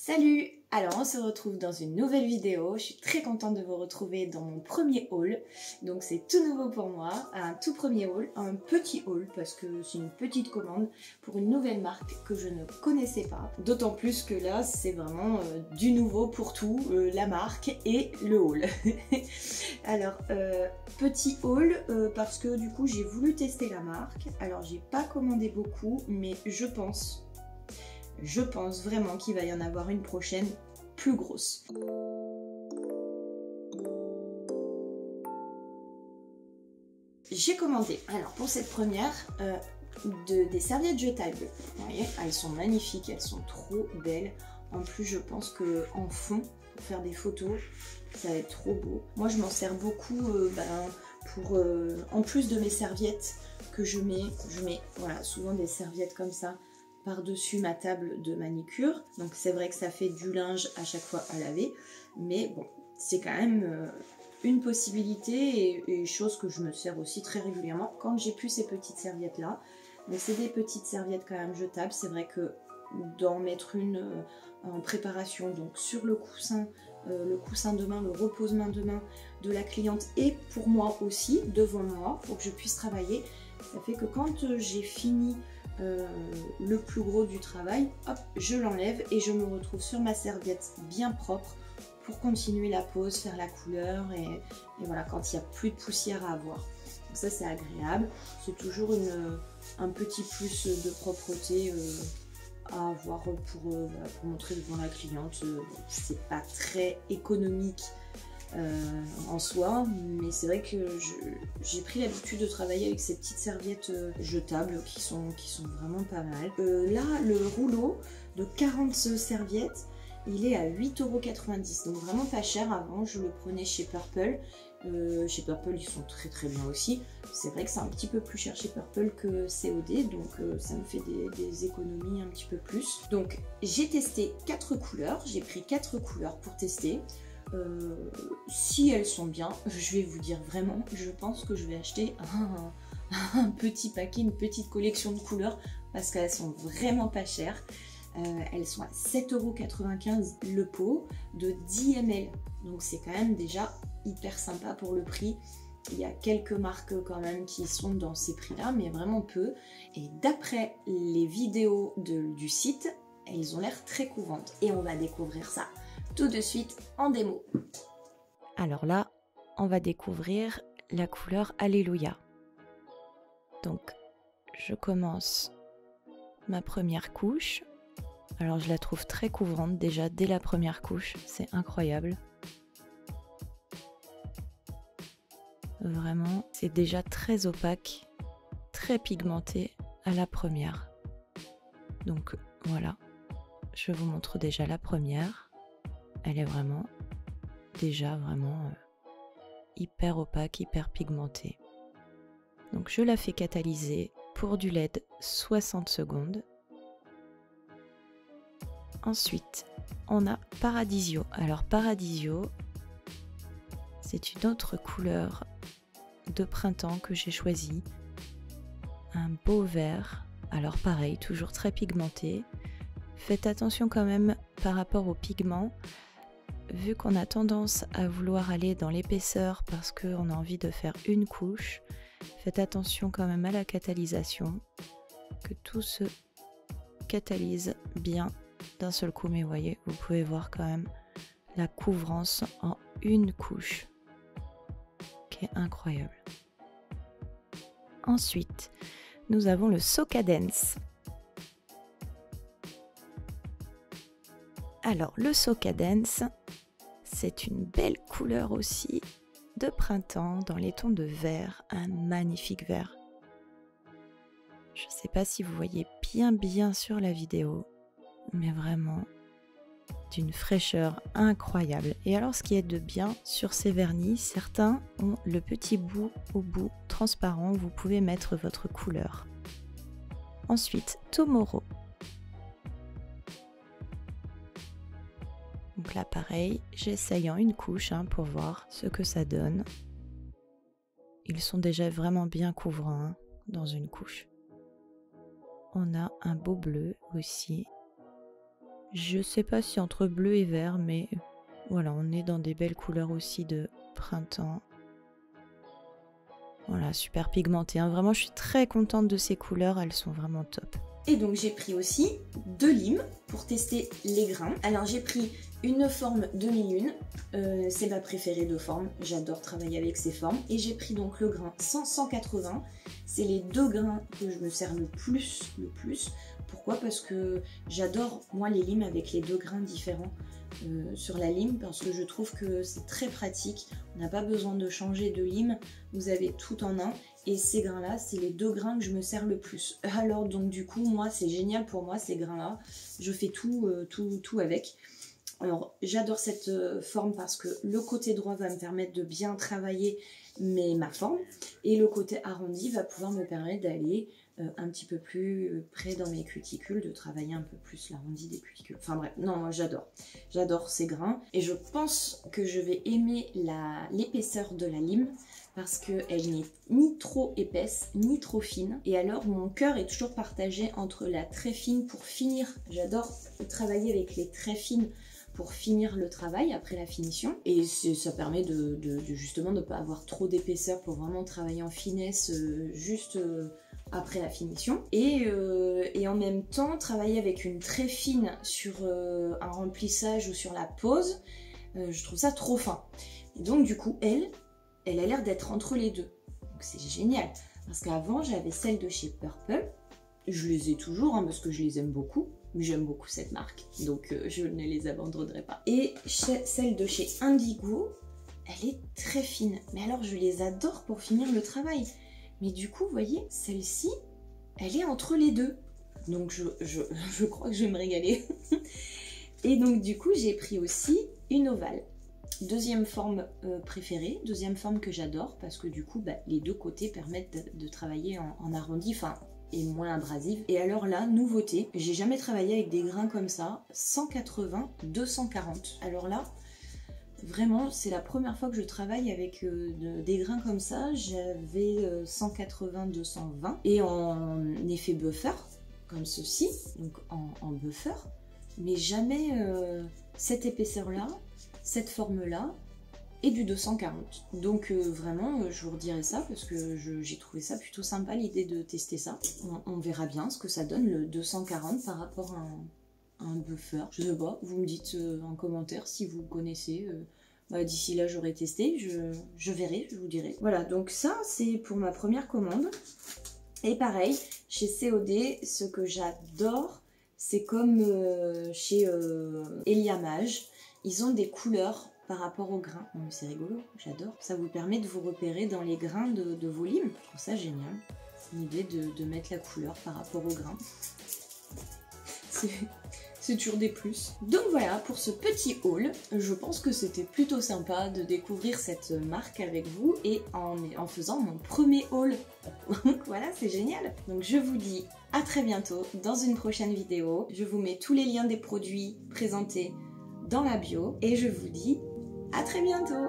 Salut! Alors on se retrouve dans une nouvelle vidéo, je suis très contente de vous retrouver dans mon premier haul, donc c'est tout nouveau pour moi, un tout premier haul, un petit haul parce que c'est une petite commande pour une nouvelle marque que je ne connaissais pas, d'autant plus que là c'est vraiment du nouveau pour tout, la marque et le haul. Alors petit haul parce que du coup j'ai voulu tester la marque, alors j'ai pas commandé beaucoup mais je pense vraiment qu'il va y en avoir une prochaine plus grosse. J'ai commandé, alors pour cette première, des serviettes jetables. Vous voyez, elles sont magnifiques, elles sont trop belles. En plus, je pense qu'en fond, pour faire des photos, ça va être trop beau. Moi, je m'en sers beaucoup en plus de mes serviettes que je mets voilà, souvent des serviettes comme ça par-dessus ma table de manicure. Donc c'est vrai que ça fait du linge à chaque fois à laver, mais bon, c'est quand même une possibilité et chose que je me sers aussi très régulièrement quand j'ai plus ces petites serviettes là. Donc c'est des petites serviettes quand même jetables. C'est vrai que d'en mettre une en préparation, donc sur le coussin de main, le repose-main de main de la cliente et pour moi aussi, devant moi, pour que je puisse travailler, ça fait que quand j'ai fini le plus gros du travail, hop, je l'enlève et je me retrouve sur ma serviette bien propre pour continuer la pose, faire la couleur et voilà, quand il n'y a plus de poussière à avoir. Donc ça c'est agréable, c'est toujours un petit plus de propreté à avoir pour montrer devant la cliente. C'est pas très économique en soi, mais c'est vrai que j'ai pris l'habitude de travailler avec ces petites serviettes jetables qui sont vraiment pas mal. Là, le rouleau de 40 serviettes, il est à 8,90 €, donc vraiment pas cher. Avant, je le prenais chez Purple. Chez Purple, ils sont très bien aussi. C'est vrai que c'est un petit peu plus cher chez Purple que COD, donc ça me fait des économies un petit peu plus. Donc j'ai testé 4 couleurs, j'ai pris 4 couleurs pour tester. Si elles sont bien, je vais vous dire vraiment, je pense que je vais acheter un petit paquet, une petite collection de couleurs parce qu'elles sont vraiment pas chères. Elles sont à 7,95 € le pot de 10 ml, donc c'est quand même déjà hyper sympa pour le prix. Il y a quelques marques quand même qui sont dans ces prix là, mais vraiment peu, et d'après les vidéos du site, elles ont l'air très couvantes et on va découvrir ça tout de suite en démo. Alors là, on va découvrir la couleur Alléluia. Donc, je commence ma première couche. Alors, je la trouve très couvrante déjà dès la première couche. C'est incroyable. Vraiment, c'est déjà très opaque, très pigmenté à la première. Donc, voilà. Je vous montre déjà la première. Elle est vraiment hyper opaque, hyper pigmentée. Donc je la fais catalyser pour du LED 60 secondes. Ensuite, on a Paradisio. Alors Paradisio, c'est une autre couleur de printemps que j'ai choisie. Un beau vert. Alors pareil, toujours très pigmenté. Faites attention quand même par rapport au pigment. Vu qu'on a tendance à vouloir aller dans l'épaisseur parce qu'on a envie de faire une couche, faites attention quand même à la catalysation, que tout se catalyse bien d'un seul coup. Mais voyez, vous pouvez voir quand même la couvrance en une couche, qui est incroyable. Ensuite, nous avons le Socadence. Alors, le Socadence, c'est une belle couleur aussi de printemps dans les tons de vert, un magnifique vert. Je ne sais pas si vous voyez bien sur la vidéo, mais vraiment d'une fraîcheur incroyable. Et alors ce qui est de bien sur ces vernis, certains ont le petit bout au bout transparent où vous pouvez mettre votre couleur. Ensuite, Tomorrow. Donc là pareil, j'essaye en une couche pour voir ce que ça donne. Ils sont déjà vraiment bien couvrants dans une couche. On a un beau bleu aussi, Je sais pas si entre bleu et vert, mais voilà, on est dans des belles couleurs aussi de printemps. Voilà, super pigmenté, hein. Vraiment, je suis très contente de ces couleurs, elles sont vraiment top. Et donc j'ai pris aussi 2 limes pour tester les grains. Alors j'ai pris une forme demi-lune, c'est ma préférée de forme, j'adore travailler avec ces formes. Et j'ai pris donc le grain 180, c'est les 2 grains que je me sers le plus. Pourquoi? Parce que j'adore moi les limes avec les 2 grains différents sur la lime, parce que je trouve que c'est très pratique, on n'a pas besoin de changer de lime, vous avez tout en un. Et ces grains là, c'est les 2 grains que je me sers le plus. Alors donc du coup, moi c'est génial pour moi ces grains là, je fais tout avec. Alors j'adore cette forme parce que le côté droit va me permettre de bien travailler ma forme, et le côté arrondi va pouvoir me permettre d'aller un petit peu plus près dans mes cuticules, de travailler un peu plus l'arrondi des cuticules. Enfin bref, non, moi j'adore ces grains, et je pense que je vais aimer l'épaisseur de la lime, parce qu'elle n'est ni trop épaisse, ni trop fine. Et alors mon cœur est toujours partagé entre la très fine pour finir. J'adore travailler avec les très fines pour finir le travail après la finition. Et ça permet justement de ne pas avoir trop d'épaisseur pour vraiment travailler en finesse juste après la finition. Et en même temps, travailler avec une très fine sur un remplissage ou sur la pose, je trouve ça trop fin. Et donc du coup, elle a l'air d'être entre les deux. Donc c'est génial. Parce qu'avant, j'avais celle de chez Purple. Je les ai toujours, hein, parce que je les aime beaucoup. J'aime beaucoup cette marque, donc je ne les abandonnerai pas. Et celle de chez Indigo, elle est très fine. Mais alors, je les adore pour finir le travail. Mais du coup, vous voyez, celle-ci, elle est entre les deux. Donc je crois que je vais me régaler. Et donc du coup, j'ai pris aussi une ovale. Deuxième forme préférée, deuxième forme que j'adore, parce que du coup, les 2 côtés permettent de travailler en arrondi, enfin, et moins abrasive. Et alors là, nouveauté, j'ai jamais travaillé avec des grains comme ça, 180, 240. Alors là, vraiment, c'est la première fois que je travaille avec des grains comme ça. J'avais 180, 220, et en effet buffer, comme ceci, donc en buffer, mais jamais cette épaisseur-là, cette forme-là, et du 240. Donc vraiment, je vous redirai ça parce que j'ai trouvé ça plutôt sympa, l'idée de tester ça. On verra bien ce que ça donne le 240 par rapport à un buffer. Je sais pas, vous me dites en commentaire si vous connaissez. D'ici là, j'aurai testé, je verrai, je vous dirai. Voilà, donc ça, c'est pour ma première commande. Et pareil, chez COD, ce que j'adore, c'est comme chez Eliamage, ils ont des couleurs par rapport aux grains. C'est rigolo, j'adore. Ça vous permet de vous repérer dans les grains de vos limes. Je trouve ça génial. L'idée de mettre la couleur par rapport aux grains. C'est toujours des plus. Donc voilà pour ce petit haul. Je pense que c'était plutôt sympa de découvrir cette marque avec vous et en faisant mon premier haul. Donc voilà, c'est génial. Donc je vous dis à très bientôt dans une prochaine vidéo. Je vous mets tous les liens des produits présentés dans la bio et je vous dis à très bientôt.